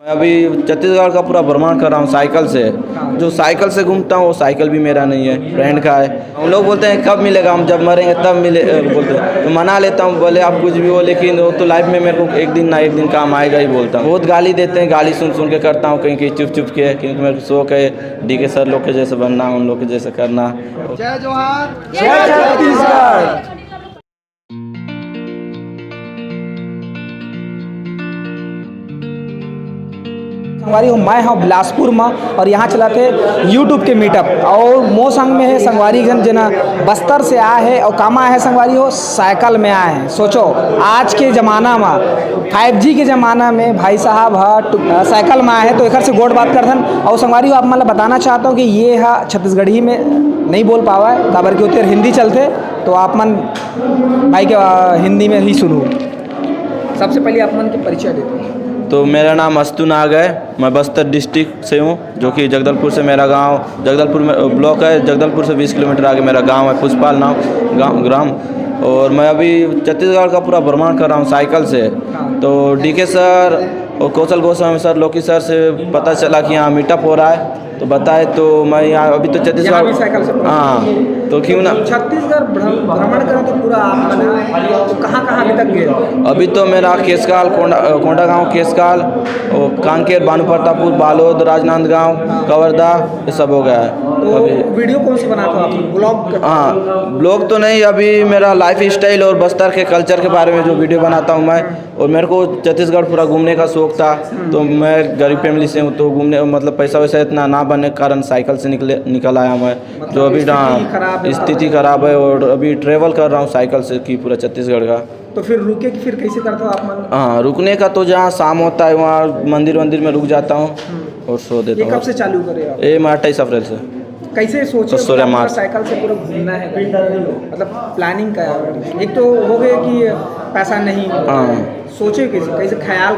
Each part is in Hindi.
अभी छत्तीसगढ़ का पूरा भ्रमण कर रहा हूँ साइकिल से। जो साइकिल से घूमता हूँ वो साइकिल भी मेरा नहीं है, फ्रेंड का है। हम लोग बोलते हैं कब मिलेगा, हम जब मरेंगे तब मिले बोलते हैं, तो मना लेता हूँ, बोले आप कुछ भी हो, लेकिन वो तो लाइफ में मेरे को एक दिन ना एक दिन काम आएगा ही बोलता हूँ। बहुत गाली देते हैं, गाली सुन सुन के करता हूँ कहीं कहीं चुप चुप के, क्योंकि मेरे को शौक है डीके सर लोग के जैसे बनना, उन लोग के जैसे करना। जय जोहार, जय छत्तीसगढ़। संगवारी हो मैं हाँ बिलासपुर में और यहाँ चलाते यूट्यूब के मीटअप और मो संग में है संगवारी गण जना बस्तर से आए है और कामा है संगवारी हो साइकिल में आए हैं। सोचो आज के ज़माना में 5G के ज़माना में भाई साहब साइकिल में आए हैं, तो एक से गोड़ बात करथन। और संगवारी हो आप मतलब बताना चाहता हूँ कि ये छत्तीसगढ़ी में नहीं बोल पावा है, काबर के उतर हिंदी चलते, तो आप मन भाई के हिंदी में ही सुनू। सबसे पहले आप मन के परिचय देते हैं। तो मेरा नाम अस्तु नाग है, मैं बस्तर डिस्ट्रिक्ट से हूँ, जो कि जगदलपुर से मेरा गांव, जगदलपुर में ब्लॉक है, जगदलपुर से 20 किलोमीटर आगे मेरा गांव है, पुष्पाल नाम ग्राम। और मैं अभी छत्तीसगढ़ का पूरा भ्रमण कर रहा हूँ साइकिल से। तो डीके सर और कौशल गोस्वामी सर, लोकी सर से पता चला कि यहाँ मीटअप हो रहा है, तो बताए तो मैं यहाँ अभी तो छत्तीसगढ़, हाँ तो क्यों ना छत्तीसगढ़ भ्रमण करें तो पूरा आप तो कहाँ अभी तक गए? अभी तो मेरा केसकाल, कोंडागांव, केसकाल और कांकेर, बानुप्रतापपुर, बालोद, राजनांदगांव, कवर्धा, ये सब हो गया है। तो अभी वीडियो कौन सी बनाते हो आप, ब्लॉग? हाँ, ब्लॉग तो नहीं, अभी मेरा लाइफ स्टाइल और बस्तर के कल्चर के बारे में जो वीडियो बनाता हूँ मैं। और मेरे को छत्तीसगढ़ पूरा घूमने का शौक था, तो मैं गरीब फैमिली से हूँ, तो घूमने मतलब पैसा वैसा इतना ना बनने के कारण साइकिल से निकल आया मैं। मतलब जो अभी स्थिति खराब है और अभी ट्रेवल कर रहा हूँ साइकिल से की पूरा छत्तीसगढ़ का। तो फिर रुके कि फिर कैसे करते हो आप मन? हाँ, रुकने का तो जहाँ शाम होता है वहाँ मंदिर में रुक जाता हूँ और सो देता हूँ। ये कब से चालू करे आप? ये 28 अप्रैल से। कैसे सोचे साइकिल से पूरा घूमना है, मतलब प्लानिंग का? एक तो हो गए कि पैसा नहीं, सोचे कैसे ख्याल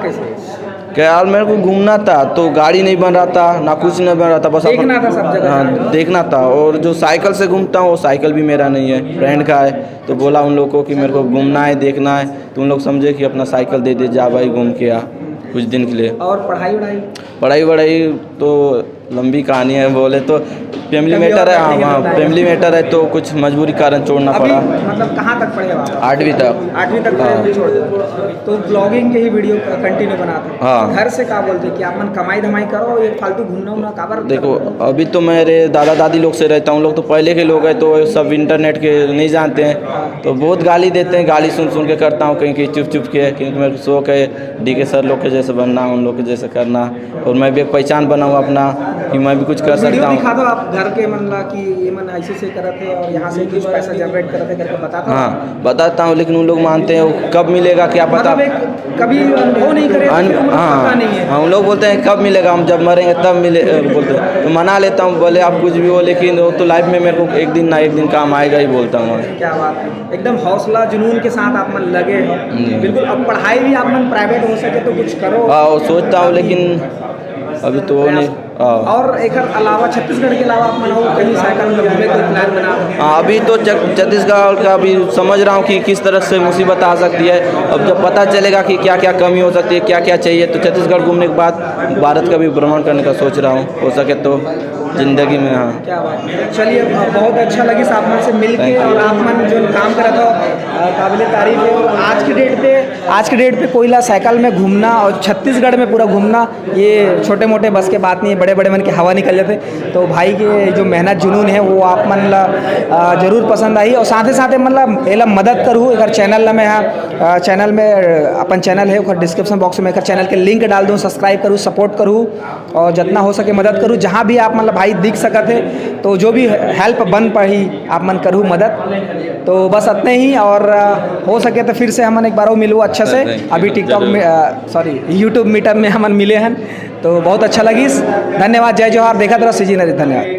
ख्याल मेरे को घूमना था, तो गाड़ी नहीं बन रहा था, ना कुछ नहीं बन रहा था, बस देखना था सब जगह। हाँ, देखना था। और जो साइकिल से घूमता हूँ वो साइकिल भी मेरा नहीं है, फ्रेंड का है। तो बोला उन लोगों को कि मेरे को घूमना है, देखना है, तो उन लोग समझे कि अपना साइकिल दे दे, जा भाई घूम के आ कुछ दिन के लिए। और पढ़ाई तो लंबी कहानी है, बोले तो फैमिली मैटर है। हाँ वहाँ फैमिली मैटर है, तो कुछ मजबूरी कारण छोड़ना पड़ा। मतलब कहाँ तक पढ़े आप? 8वीं तक पढ़े, छोड़ दिया। तो ब्लॉगिंग के ही वीडियो कंटिन्यू बनाते हैं। हाँ। घर से क्या बोलते कि आप मन कमाई धमाई करो, ये फालतू घूमना उमना काबर? देखो अभी तो मेरे दादा दादी लोग से रहता हूँ, लोग तो पहले के लोग हैं, तो सब इंटरनेट के नहीं जानते हैं, तो बहुत गाली देते हैं, गाली सुन सुन के करता हूँ कहीं कहीं चुप चुप के, क्योंकि मेरे को शौक है डीके सर लोग के जैसे बनना, उन लोग के जैसे करना, और मैं भी एक पहचान बनाऊँ अपना कि मैं भी कुछ कर सकता हूँ। दिखा दो आप घर के मन ला कि ये मन ऐसे से करते और यहाँ से कुछ पैसा जनरेट करते करके बताता। हाँ बताता हूँ, लेकिन उन लोग मानते हैं, कब मिलेगा क्या पता, कभी वो नहीं करे। हाँ उन लोग बोलते हैं कब मिलेगा, हम जब मरेंगे तब मिले बोलते हैं, तो मना लेता हूँ, बोले आप कुछ भी हो, लेकिन वो तो लाइफ में मेरे को एक दिन ना एक दिन काम आएगा ही बोलता हूँ। क्या बात है, एकदम हौसला जुनून के साथ आप मन लगे हैं। बिल्कुल। अब पढ़ाई भी आप मन प्राइवेट हो सके तो कुछ करो। हाँ सोचता हूँ, लेकिन अभी तो वो नहीं। और एक अलावा छत्तीसगढ़ के अलावा आप मनाओ कहीं साइकिल में घूमने का प्लान बना? हाँ अभी तो छत्तीसगढ़ का भी समझ रहा हूँ कि किस तरह से मुसीबत आ सकती है। अब जब पता चलेगा कि क्या क्या कमी हो सकती है, क्या क्या चाहिए, तो छत्तीसगढ़ घूमने के बाद भारत का भी भ्रमण करने का सोच रहा हूँ, हो सके तो जिंदगी में। हाँ क्या बात है। चलिए बहुत अच्छा लगी आप मन से मिल के, और आप मन जो काम करा था काबिल तारीफ है। आज के डेट पे कोयला साइकिल में घूमना और छत्तीसगढ़ में पूरा घूमना, ये छोटे मोटे बस के बात नहीं है, बड़े बड़े मन के हवा निकल जाते। तो भाई के जो मेहनत जुनून है वो आप मन ला जरूर पसंद आई, और साथ ही साथ मतलब एला मदद करूँ। एक चैनल में यहाँ चैनल में अपन चैनल है, और डिस्क्रिप्शन बॉक्स में एक चैनल के लिंक डाल दूँ, सब्सक्राइब करूँ, सपोर्ट करूँ, और जितना हो सके मदद करूँ। जहाँ भी आप मतलब भाई दिख सकते है, तो जो भी हेल्प बन पाही आप मन करूँ मदद। तो बस इतने ही, और हो सके तो फिर से हम एक बार मिलूँ अच्छा से। अभी टिकटॉक में यूट्यूब मीटअप में हम मिले हैं, तो बहुत अच्छा लगी। धन्यवाद, जय जोहार। देखा तरह सीजी नरी, धन्यवाद।